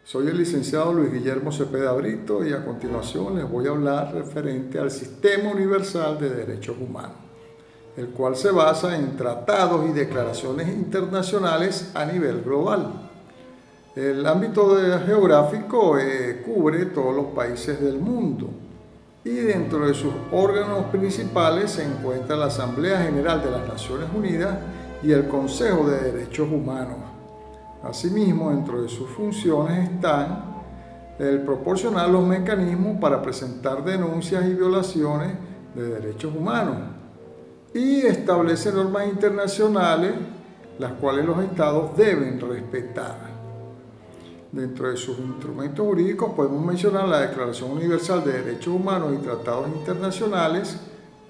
Soy el licenciado Luis Guillermo Cepeda Brito y a continuación les voy a hablar referente al Sistema Universal de Derechos Humanos, el cual se basa en tratados y declaraciones internacionales a nivel global. El ámbito geográfico cubre todos los países del mundo y dentro de sus órganos principales se encuentra la Asamblea General de las Naciones Unidas y el Consejo de Derechos Humanos. Asimismo, dentro de sus funciones están el proporcionar los mecanismos para presentar denuncias y violaciones de derechos humanos y establece normas internacionales las cuales los estados deben respetar. Dentro de sus instrumentos jurídicos podemos mencionar la Declaración Universal de Derechos Humanos y tratados internacionales,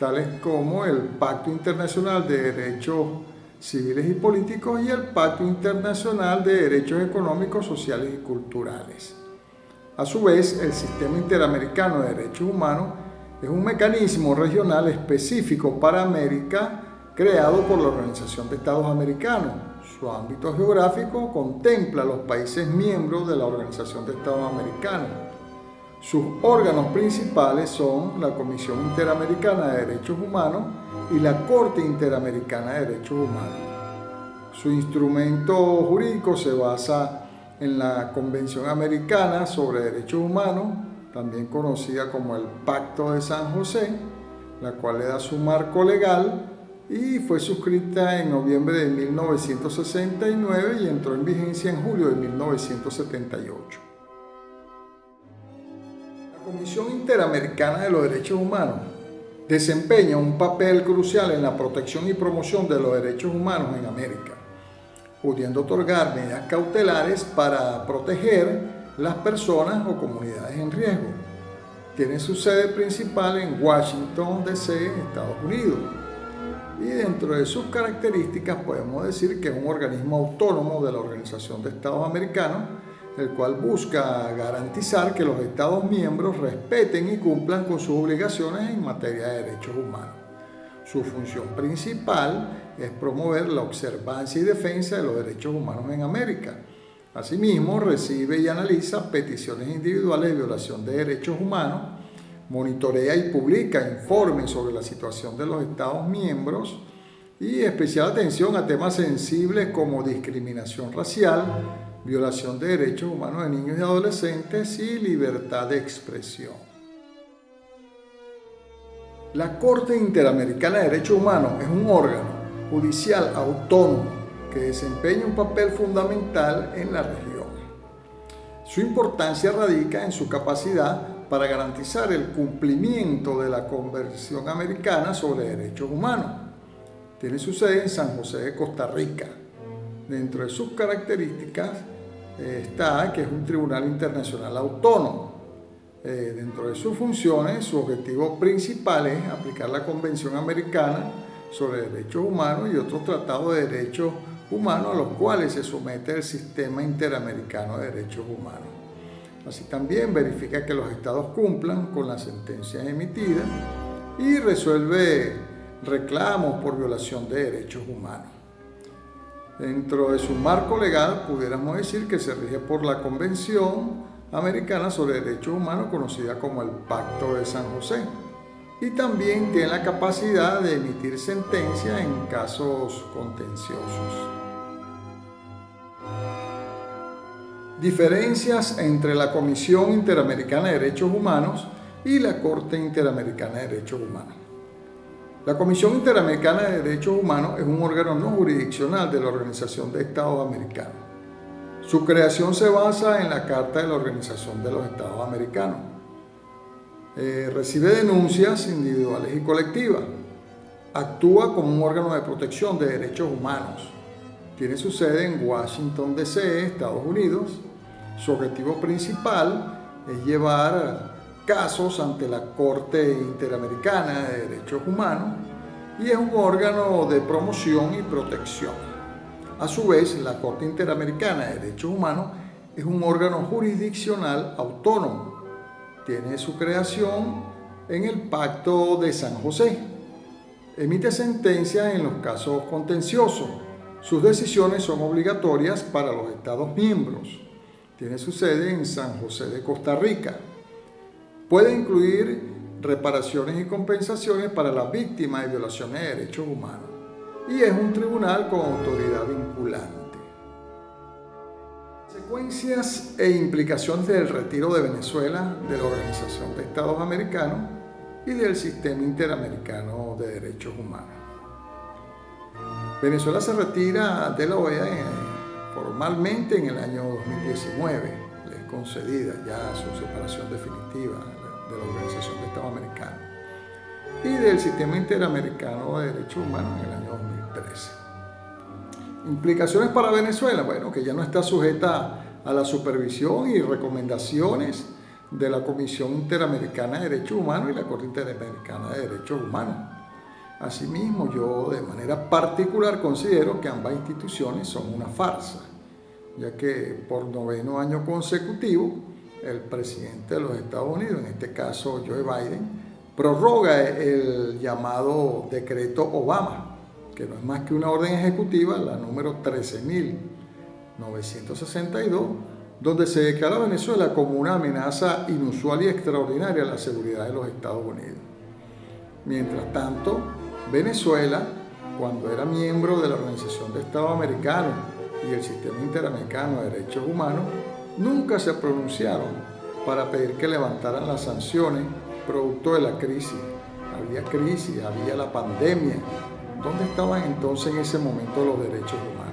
tales como el Pacto Internacional de Derechos Civiles y Políticos y el Pacto Internacional de Derechos Económicos, Sociales y Culturales. A su vez, el Sistema Interamericano de Derechos Humanos es un mecanismo regional específico para América creado por la Organización de Estados Americanos. Su ámbito geográfico contempla los países miembros de la Organización de Estados Americanos. Sus órganos principales son la Comisión Interamericana de Derechos Humanos y la Corte Interamericana de Derechos Humanos. Su instrumento jurídico se basa en la Convención Americana sobre Derechos Humanos, también conocida como el Pacto de San José, la cual le da su marco legal y fue suscrita en noviembre de 1969 y entró en vigencia en julio de 1978. La Comisión Interamericana de los Derechos Humanos desempeña un papel crucial en la protección y promoción de los derechos humanos en América, pudiendo otorgar medidas cautelares para proteger las personas o comunidades en riesgo. Tiene su sede principal en Washington, D.C., Estados Unidos. Y dentro de sus características podemos decir que es un organismo autónomo de la Organización de Estados Americanos, el cual busca garantizar que los Estados miembros respeten y cumplan con sus obligaciones en materia de derechos humanos. Su función principal es promover la observancia y defensa de los derechos humanos en América. Asimismo, recibe y analiza peticiones individuales de violación de derechos humanos, monitorea y publica informes sobre la situación de los Estados miembros y especial atención a temas sensibles como discriminación racial, violación de derechos humanos de niños y adolescentes y libertad de expresión. La Corte Interamericana de Derechos Humanos es un órgano judicial autónomo que desempeña un papel fundamental en la región. Su importancia radica en su capacidad para garantizar el cumplimiento de la Convención Americana sobre Derechos Humanos. Tiene su sede en San José de Costa Rica. Dentro de sus características está que es un tribunal internacional autónomo. Dentro de sus funciones, su objetivo principal es aplicar la Convención Americana sobre Derechos Humanos y otros tratados de derechos humanos a los cuales se somete el Sistema Interamericano de Derechos Humanos. Así también verifica que los estados cumplan con las sentencias emitidas y resuelve reclamos por violación de derechos humanos. Dentro de su marco legal, pudiéramos decir que se rige por la Convención Americana sobre Derechos Humanos, conocida como el Pacto de San José, y también tiene la capacidad de emitir sentencias en casos contenciosos. Diferencias entre la Comisión Interamericana de Derechos Humanos y la Corte Interamericana de Derechos Humanos. La Comisión Interamericana de Derechos Humanos es un órgano no jurisdiccional de la Organización de Estados Americanos. Su creación se basa en la Carta de la Organización de los Estados Americanos. Recibe denuncias individuales y colectivas. Actúa como un órgano de protección de derechos humanos. Tiene su sede en Washington, D.C., Estados Unidos. Su objetivo principal es llevar casos ante la Corte Interamericana de Derechos Humanos y es un órgano de promoción y protección. A su vez, la Corte Interamericana de Derechos Humanos es un órgano jurisdiccional autónomo. Tiene su creación en el Pacto de San José. Emite sentencias en los casos contenciosos. Sus decisiones son obligatorias para los Estados miembros. tiene su sede en San José de Costa Rica. Puede incluir reparaciones y compensaciones para las víctimas de violaciones de derechos humanos y es un tribunal con autoridad vinculante. Consecuencias e implicaciones del retiro de Venezuela de la Organización de Estados Americanos y del Sistema Interamericano de Derechos Humanos. Venezuela se retira de la OEA formalmente en el año 2019. Le es concedida ya su separación definitiva de la Organización de Estados Americanos y del Sistema Interamericano de Derechos Humanos en el año 2013. Implicaciones para Venezuela, bueno, que ya no está sujeta a la supervisión y recomendaciones de la Comisión Interamericana de Derechos Humanos y la Corte Interamericana de Derechos Humanos. Asimismo, yo de manera particular considero que ambas instituciones son una farsa, ya que por 9º año consecutivo el presidente de los Estados Unidos, en este caso Joe Biden, prorroga el llamado Decreto Obama, que no es más que una orden ejecutiva, la número 13.962, donde se declara a Venezuela como una amenaza inusual y extraordinaria a la seguridad de los Estados Unidos. Mientras tanto, Venezuela, cuando era miembro de la Organización de Estados Americanos y el Sistema Interamericano de Derechos Humanos, nunca se pronunciaron para pedir que levantaran las sanciones producto de la crisis. Había crisis, había la pandemia. ¿Dónde estaban entonces en ese momento los derechos humanos?